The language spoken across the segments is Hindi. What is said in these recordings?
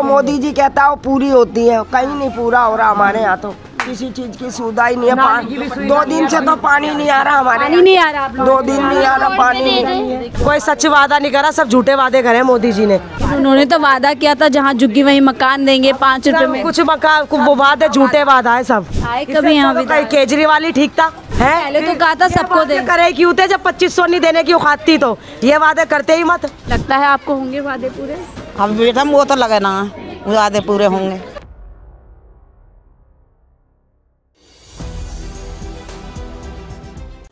जो मोदी जी कहता है वो पूरी होती है, कहीं नहीं पूरा हो रहा हमारे यहाँ तो किसी चीज की सुविधा ही नहीं है। 2 दिन से तो पानी नहीं आ रहा हमारे, पानी नहीं आ रहा आप 2 दिन नहीं आ रहा पानी नहीं। कोई सच वादा नहीं करा, सब झूठे वादे करे मोदी जी ने। उन्होंने तो वादा किया था जहाँ झुग्गी वहीं मकान देंगे 5 रुपए में। कुछ मकान वो वादे झूठे वादा है सब। आए कभी यहाँ कहीं केजरीवाल ही ठीक था है, पहले तो कहा था सबको दे करे क्यों थे जब 2500 नहीं देने की औकात थी, तो ये वादे करते ही मत। लगता है आपको होंगे वादे पूरे? हम बेटा वो तो लगे ना वादे पूरे होंगे।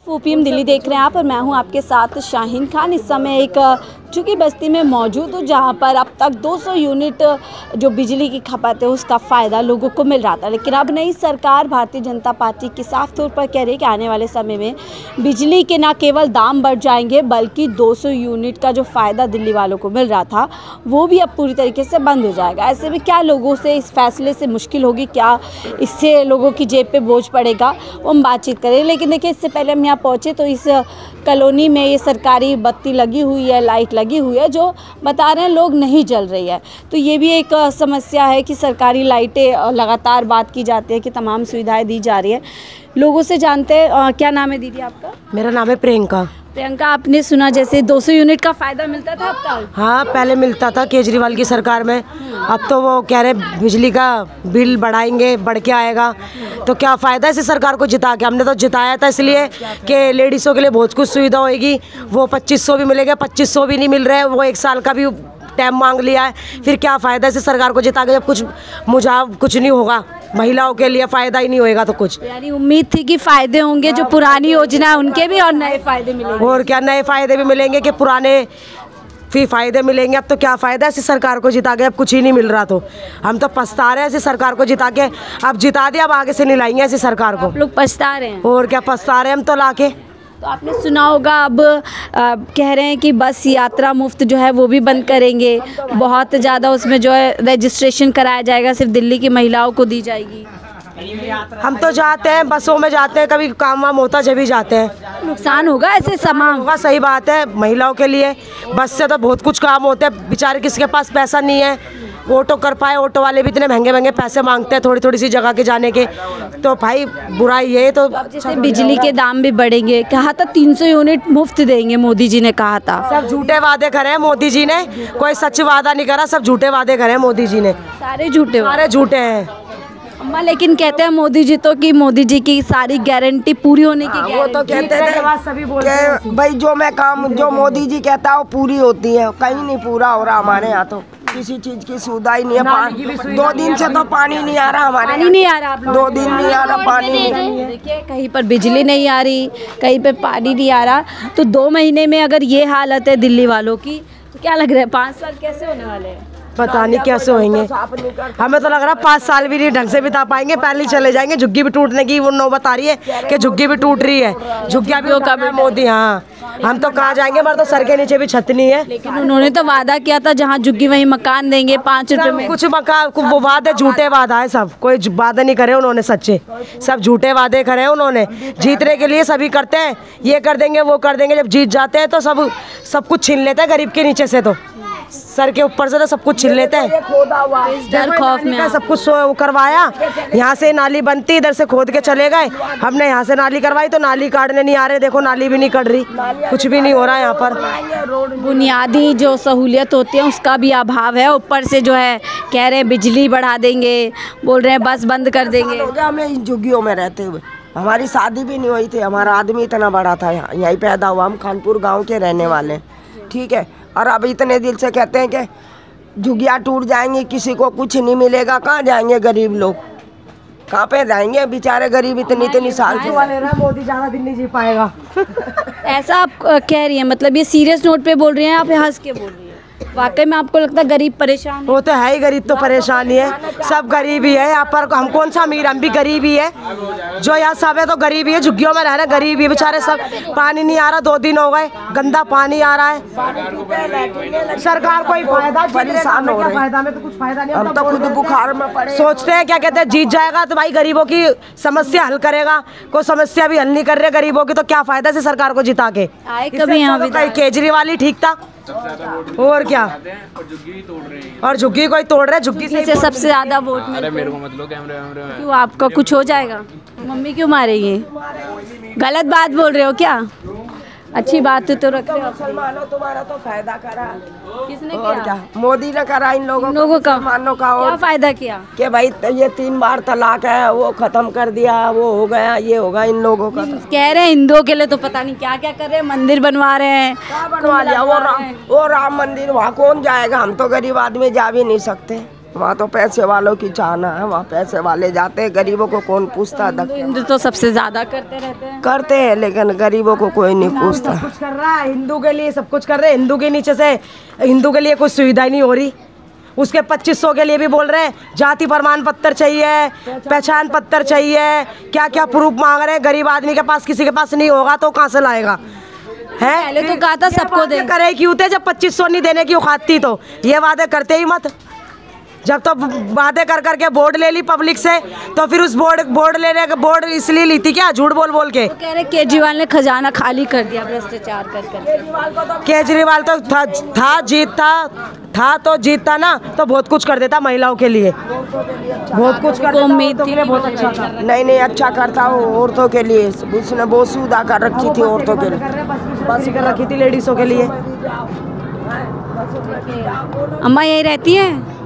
ओपीएम दिल्ली देख रहे हैं आप और मैं हूं आपके साथ शाहीन खान। इस समय एक झुग्गी बस्ती में मौजूद हूँ जहां पर अब तक 200 यूनिट जो बिजली की खपत है उसका फ़ायदा लोगों को मिल रहा था, लेकिन अब नई सरकार भारतीय जनता पार्टी की साफ तौर पर कह रही है कि आने वाले समय में बिजली के न केवल दाम बढ़ जाएंगे बल्कि 200 यूनिट का जो फ़ायदा दिल्ली वालों को मिल रहा था वो भी अब पूरी तरीके से बंद हो जाएगा। ऐसे में क्या लोगों से इस फैसले से मुश्किल होगी, क्या इससे लोगों की जेब पे बोझ पड़ेगा, वो हम बातचीत करें। लेकिन देखिए इससे पहले हम यहाँ पहुँचे तो इस कॉलोनी में ये सरकारी बत्ती लगी हुई है, लाइट लगी हुई है, जो बता रहे हैं लोग नहीं जल रही है। तो ये भी एक समस्या है कि सरकारी लाइटें लगातार बात की जाती है कि तमाम सुविधाएं दी जा रही है। लोगों से जानते हैं, क्या नाम है दीदी आपका? मेरा नाम है प्रियंका। प्रियंका, आपने सुना जैसे 200 यूनिट का फ़ायदा मिलता था अब तक? हाँ, पहले मिलता था केजरीवाल की सरकार में, अब तो वो कह रहे बिजली का बिल बढ़ाएंगे, बढ़ के आएगा। तो क्या फ़ायदा इसे सरकार को जिता के? हमने तो जिताया था इसलिए कि लेडीज़ों के लिए बहुत कुछ सुविधा होएगी। वो 2500 भी मिलेगा, 2500 भी नहीं मिल रहे, वो 1 साल का भी टाइम मांग लिया है। फिर क्या फ़ायदा इसे सरकार को जिता के जब कुछ नहीं होगा, महिलाओं के लिए फ़ायदा ही नहीं होएगा तो कुछ। यानी उम्मीद थी कि फ़ायदे होंगे जो पुरानी योजना है उनके भी, और नए फ़ायदे मिलेंगे। और क्या नए फ़ायदे भी मिलेंगे कि पुराने फिर फ़ायदे मिलेंगे। अब तो क्या फ़ायदा ऐसी सरकार को जिता के, अब कुछ ही नहीं मिल रहा। तो हम तो पछता रहे हैं ऐसी सरकार को जिता के। अब जिता दिया, अब आगे से नहीं लाएंगे ऐसी सरकार को। आप लोग पछता रहे हैं? और क्या पछता रहे हैं हम तो लाके। तो आपने सुना होगा अब कह रहे हैं कि बस यात्रा मुफ्त जो है वो भी बंद करेंगे, बहुत ज़्यादा उसमें जो है रजिस्ट्रेशन कराया जाएगा, सिर्फ दिल्ली की महिलाओं को दी जाएगी। हम तो जाते हैं, बसों में जाते हैं, कभी काम वाम होता जब भी जाते हैं। नुकसान होगा ऐसे सामान होगा, सही बात है। महिलाओं के लिए बस से तो बहुत कुछ काम होते हैं, बेचारे किसके पास पैसा नहीं है ऑटो कर पाए। ऑटो वाले भी इतने महंगे महंगे पैसे मांगते हैं थोड़ी थोड़ी सी जगह के जाने के, तो भाई बुराई है। तो जैसे बिजली के दाम भी बढ़ेंगे, कहा था 300 यूनिट मुफ्त देंगे, मोदी जी ने कहा था। सब झूठे वादे करे हैं मोदी जी ने, कोई सच वादा नहीं करा, सब झूठे वादे करे हैं मोदी जी ने। सारे झूठे, सारे झूठे हैं अम्मा। लेकिन कहते हैं मोदी जी तो कि मोदी जी की सारी गारंटी पूरी होने की वो तो कहते थे कि भाई जो मोदी जी कहता है वो पूरी होती है, कहीं नहीं पूरा हो रहा हमारे यहाँ तो किसी चीज की सुविधा ही नहीं है। 2 दिन से तो पानी नहीं आ रहा हमारे, पानी नहीं आ रहा आप 2 दिन नहीं आ रहा पानी नहीं। देखिए कहीं पर बिजली नहीं आ रही, कहीं पे पानी नहीं आ रहा। तो 2 महीने में अगर ये हालत है दिल्ली वालों की, तो क्या लग रहा है 5 साल कैसे होने वाले हैं? पता नहीं कैसे होंगे। हमें तो लग रहा है 5 साल भी नहीं ढंग से बिता पाएंगे, पहले चले जाएंगे। झुग्गी भी टूटने की वो नौबत आ रही है कि झुग्गी भी टूट रही है, झुग्गियां भी कब मोदी। हाँ, हम तो कहाँ जाएंगे, हमारे तो सर के नीचे भी छत नहीं है। लेकिन उन्होंने तो वादा किया था जहाँ झुग्गी वहीं मकान देंगे 5 रुपए में। कुछ मकान वो वादे झूठे वादा है सब, कोई वादे नहीं करे उन्होंने सच्चे, सब झूठे वादे करे हैं उन्होंने। जीतने के लिए सभी करते हैं, ये कर देंगे वो कर देंगे, जब जीत जाते हैं तो सब कुछ छीन लेते हैं गरीब के नीचे से, तो सर के ऊपर से तो सब कुछ छीन लेते हैं। डर खौफ में सब कुछ करवाया, यहाँ से नाली बनती, इधर से खोद के चले गए। हमने यहाँ से नाली करवाई तो नाली काटने नहीं आ रहे, देखो नाली भी नहीं कट रही, कुछ भी नहीं हो रहा है यहाँ पर। बुनियादी जो सहूलियत होती है उसका भी अभाव है, ऊपर से जो है कह रहे हैं बिजली बढ़ा देंगे, बोल रहे हैं बस बंद कर देंगे। हमें इन झुग्गियों में रहते हुए हमारी शादी भी नहीं हुई थी, हमारा आदमी इतना बड़ा था, यहीं पैदा हुआ, हम खानपुर गाँव के रहने वाले, ठीक है। और अब इतने दिल से कहते हैं कि झुग्गियाँ टूट जाएंगी, किसी को कुछ नहीं मिलेगा, कहाँ जाएंगे गरीब लोग, कहाँ पे जाएंगे बेचारे गरीब इतनी साल से। मोदी ज़्यादा दिन नहीं जी पाएगा। ऐसा आप कह रही हैं, मतलब ये सीरियस नोट पे बोल रही हैं आप या हंस के बोल रही हैं? वाकई में आपको लगता है गरीब परेशान है? वो तो है ही, गरीब तो परेशान ही है, सब गरीब ही है यहाँ पर। हम कौन सा अमीर, हम भी गरीब ही है, जो यहाँ सब है तो गरीब ही है, झुग्गियों में रहना गरीब ही बेचारे सब। पानी नहीं आ रहा, 2 दिन हो गए, गंदा पानी आ रहा है। सरकार कोई फायदा, परेशान हो रहे हैं, फायदा में तो कुछ फायदा नहीं। हम तो खुद बुखार में पड़े। सोचते हैं क्या कहते हैं, जीत जाएगा तो भाई गरीबों की समस्या हल करेगा, कोई समस्या भी हल नहीं कर रहे गरीबों की, तो क्या फायदा से सरकार को जिता के। आए कभी यहाँ केजरीवाल ही ठीक था, और क्या। और झुग्गी कोई तोड़ रहे, झुग्गी से सबसे ज्यादा वोट मिलते हैं। मेरे को मतलब कैमरे क्यों, आपका कुछ हो जाएगा? मम्मी क्यों मारेगी? गलत बात बोल रहे हो क्या? अच्छी बात तो रख रहे हो। मुसलमानों तुम्हारा तो फायदा करा, किसने और किया? क्या मोदी ने करा इन लोगों का मुसलमानों का। क्या और फायदा किया? कि भाई ये 3 बार तलाक है वो खत्म कर दिया, वो हो गया, ये होगा इन लोगों का। कह रहे हैं हिंदुओं के लिए तो पता नहीं क्या क्या कर रहे हैं, मंदिर बनवा रहे हैं। क्या बनवा लिया? वो राम मंदिर, वहाँ कौन जाएगा? हम तो गरीब आदमी जा भी नहीं सकते, वहाँ तो पैसे वालों की चाहना है, वहाँ पैसे वाले जाते हैं, गरीबों को कौन पूछता? हिंदू तो सबसे ज्यादा करते रहते हैं। करते हैं लेकिन गरीबों को कोई नहीं पूछता। सब कुछ कर रहा है हिंदू के लिए, सब कुछ कर रहे हैं हिंदू के नीचे से। हिंदू के लिए कुछ सुविधा ही नहीं हो रही। उसके 2500 के लिए भी बोल रहे हैं जाति प्रमाण पत्र चाहिए, पहचान पत्र चाहिए, क्या क्या प्रूफ मांग रहे हैं। गरीब आदमी के पास, किसी के पास नहीं होगा तो कहाँ से लाएगा? है पहले तो कहा था सबको दे, करे क्यों थे जब 2500 नहीं देने की औकात थी? तो ये वादे करते ही मत। जब तो वादे कर करके बोर्ड ले ली पब्लिक से, तो फिर उस बोर्ड इसलिए ली थी क्या? झूठ बोल बोल के। तो कह रहे केजरीवाल ने खजाना खाली कर दिया भ्रष्टाचार कर कर। केजरीवाल तो था तो जीतता ना, तो बहुत कुछ कर देता महिलाओं के लिए, बहुत कुछ कर देता। उम्मीद थी बहुत अच्छा था। नहीं अच्छा करता वो औरतों के लिए, उसने बहुत सुविधा कर रखी थी औरतों के लिए, बस कर रखी थी लेडीजों के लिए। अम्मा यही रहती है?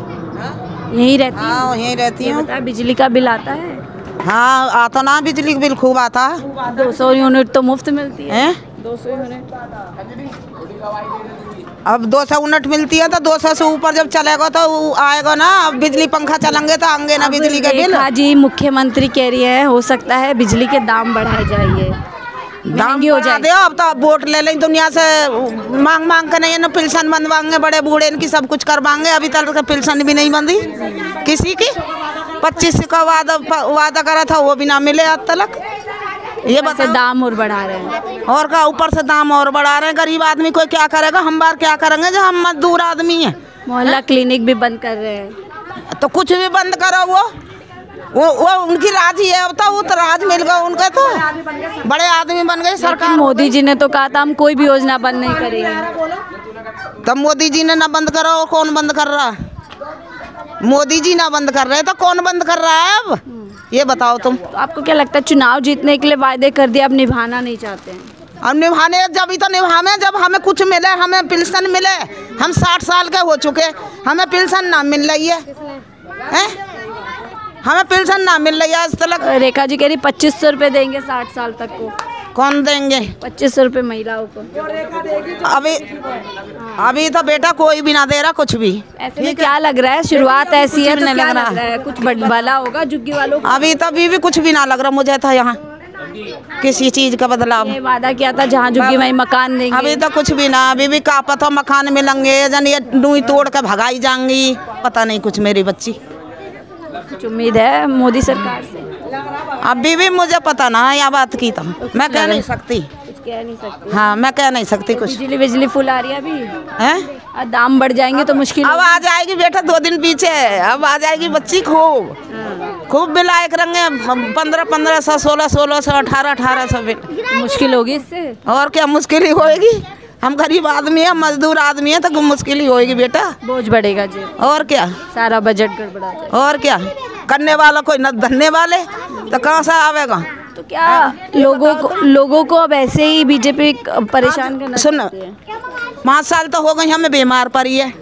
यही रहती है? हाँ यहीं रहती हूँ। बता, बिजली का बिल आता है? हाँ आता ना, बिजली का बिल खूब आता है। 200 यूनिट तो मुफ्त मिलती है। 200 यूनिट अब 200 यूनिट मिलती है तो 200 से ऊपर जब चलेगा तो आएगा ना। अब बिजली पंखा चलेंगे तो आएंगे ना बिजली का बिल। हाँ जी, मुख्यमंत्री कह रही है हो सकता है बिजली के दाम बढ़ाए जाइए, दाम हो जाए। अब तो वोट ले लें दुनिया से, मांग के नहीं, पेंशन बनवाएंगे बड़े बूढ़े, इनकी सब कुछ करवाएंगे। अभी तक पेंशन भी नहीं बंदी किसी की। 25 का वादा करा था वो भी ना मिले आज तक। ये बस दाम और बढ़ा रहे हैं, और का ऊपर से दाम और बढ़ा रहे हैं। गरीब आदमी कोई क्या करेगा? हम बार क्या करेंगे जो हम मजदूर आदमी हैं? मोहल्ला क्लिनिक भी बंद कर रहे हैं। तो कुछ भी बंद करो, वो उनकी राज ही है। अब तो वो तो राज मिल गया उनका, तो बड़े आदमी बन गए सरकार। मोदी जी ने तो कहा था हम कोई भी योजना बंद नहीं करेंगे। तब मोदी जी ने ना बंद करो, और कौन बंद कर रहा? मोदी जी ना बंद कर रहे तो कौन बंद कर रहा है? अब ये बताओ तुम। तो आपको क्या लगता है चुनाव जीतने के लिए वायदे कर दिया, अब निभाना नहीं चाहते हैं? अब निभाने जब ही तो निभावे जब हमें कुछ मिले, हमें पेंशन मिले। हम 60 साल के हो चुके, हमें पेंशन ना मिल रही है, हमें पेंशन ना मिल रही है आज तक। रेखा जी कह रही 2500 रुपये देंगे 60 साल तक को। कौन देंगे 2500 रुपये महिलाओं को? अभी तो बेटा कोई भी ना दे रहा कुछ भी। ऐसे में क्या लग रहा है, शुरुआत ऐसी है तो क्या लग रहा है कुछ भला होगा झुग्गी वालों को? अभी भी कुछ भी ना लग रहा मुझे था यहाँ किसी चीज का बदलाव। ये वादा किया था जहाँ झुग्गी वहीं मकान देंगे। अभी तो कुछ भी ना, अभी भी का पता मकान मिलेंगे जन ये डूई तोड़ के भगाई जाएंगी, पता नहीं कुछ मेरी बच्ची। कुछ उम्मीद है मोदी सरकार से? अभी भी मुझे पता ना है, यह बात की तो मैं कह नहीं सकती। कह नहीं सकती। हाँ मैं कह नहीं सकती कुछ। बिजली फुल आ रही है अभी हैं? दाम बढ़ जाएंगे तो मुश्किल। अब आ जाएगी बेटा 2 दिन पीछे, अब आ जाएगी बच्ची खूब बिल आए करेंगे 1500 1600 1800 बिल। मुश्किल होगी इससे। और क्या मुश्किल ही होएगी? हम गरीब आदमी है, मजदूर आदमी है, तो मुश्किल ही होएगी बेटा। बोझ बढ़ेगा जी। और क्या, सारा बजट गड़बड़ा जाएगा। और क्या, करने वाला कोई न धरने वाले, तो कहाँ से आवेगा? तो क्या लोगों को अब ऐसे ही बीजेपी परेशान करना? सुन 5 साल तो हो गई हमें बीमार पड़ी है।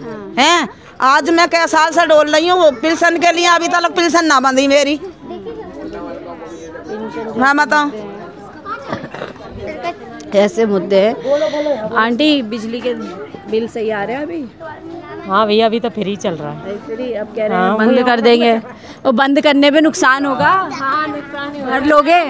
आज मैं कई साल से डोल रही हूँ पेंशन के लिए, अभी तक पेंशन ना बंधी मेरी। मैं बताऊँ कैसे मुद्दे हैं। आंटी बिजली के बिल सही आ रहे हैं अभी? हाँ भैया अभी तो फ्री चल रहा है। फ्री? अब कह रहे हैं बंद कर देंगे, और बंद करने पे नुकसान होगा। हाँ भर लोगे?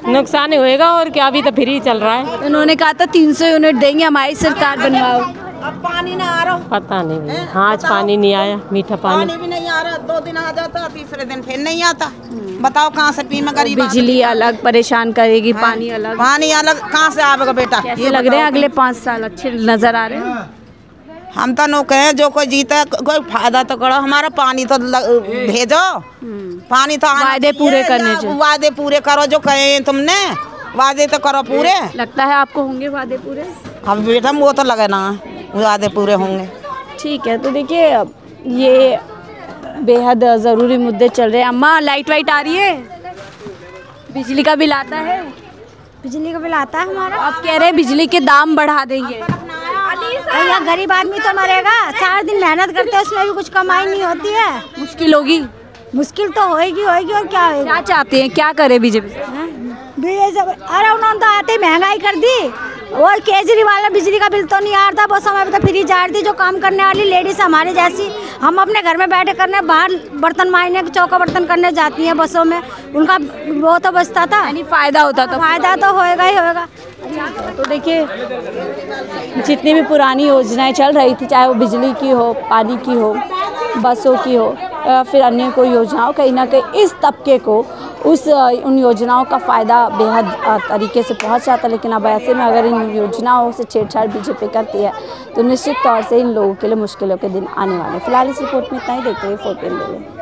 नुकसान ही होएगा और क्या, अभी तो फ्री चल रहा है। उन्होंने कहा था 300 यूनिट देंगे, हमारी सरकार बनवाओ। अब पानी ना आ रहा, पता नहीं भैया। हाँ आज पानी नहीं आया, मीठा पानी भी नहीं आ रहा। 2 दिन आ जाता, तीसरे दिन फिर नहीं आता। बताओ कहाँ से पी में गरीब? बिजली अलग परेशान करेगी, पानी अलग। पानी अलग कहाँ से आवेगा बेटा? ये लग रहे हैं अगले 5 साल अच्छे नजर आ रहे हैं। हम तो नो कहे जो कोई जीता कोई फायदा तो करो, हमारा पानी तो भेजो। पानी तो वादे पूरे करने चाहिए। वादे पूरे करो जो कहे तुमने, वादे तो करो पूरे। लगता है आपको होंगे वादे पूरे? अब बेटा वो तो लगे ना वादे पूरे होंगे। ठीक है, तो देखिए ये बेहद ज़रूरी मुद्दे चल रहे हैं। अम्मा लाइट वाइट आ रही है, बिजली का बिल आता है? बिजली का बिल आता है हमारा। आप कह रहे हैं बिजली के दाम बढ़ा देंगे। भैया गरीब आदमी तो मरेगा, 4 दिन मेहनत करते हैं उसमें भी कुछ कमाई नहीं होती है। मुश्किल होगी, मुश्किल तो होएगी होएगी और क्या होएगा। क्या चाहते हैं, क्या करे बीजेपी? अरे उन्होंने तो आते ही महंगाई कर दी। और केजरीवाल ने बिजली का बिल तो नहीं आ रहा, वो समय पे तो फ्री जार दी। जो काम करने वाली लेडीज हमारे जैसी, हम अपने घर में बैठे करने बाहर बर्तन मारने चौका बर्तन करने जाती हैं बसों में, उनका वो तो बचता था, यानी फ़ायदा होता था। फायदा तो होएगा ही होएगा। तो देखिए जितनी भी पुरानी योजनाएं चल रही थी, चाहे वो बिजली की हो, पानी की हो, बसों की हो या फिर अन्य कोई योजनाओं, कहीं ना कहीं इस तबके को उन योजनाओं का फ़ायदा बेहद तरीके से पहुंच जाता है। लेकिन अब ऐसे में अगर इन योजनाओं से छेड़छाड़ बीजेपी करती है तो निश्चित तौर से इन लोगों के लिए मुश्किलों के दिन आने वाले हैं। फिलहाल इस रिपोर्ट में इतना ही, देखते हुए 4PM ले लें।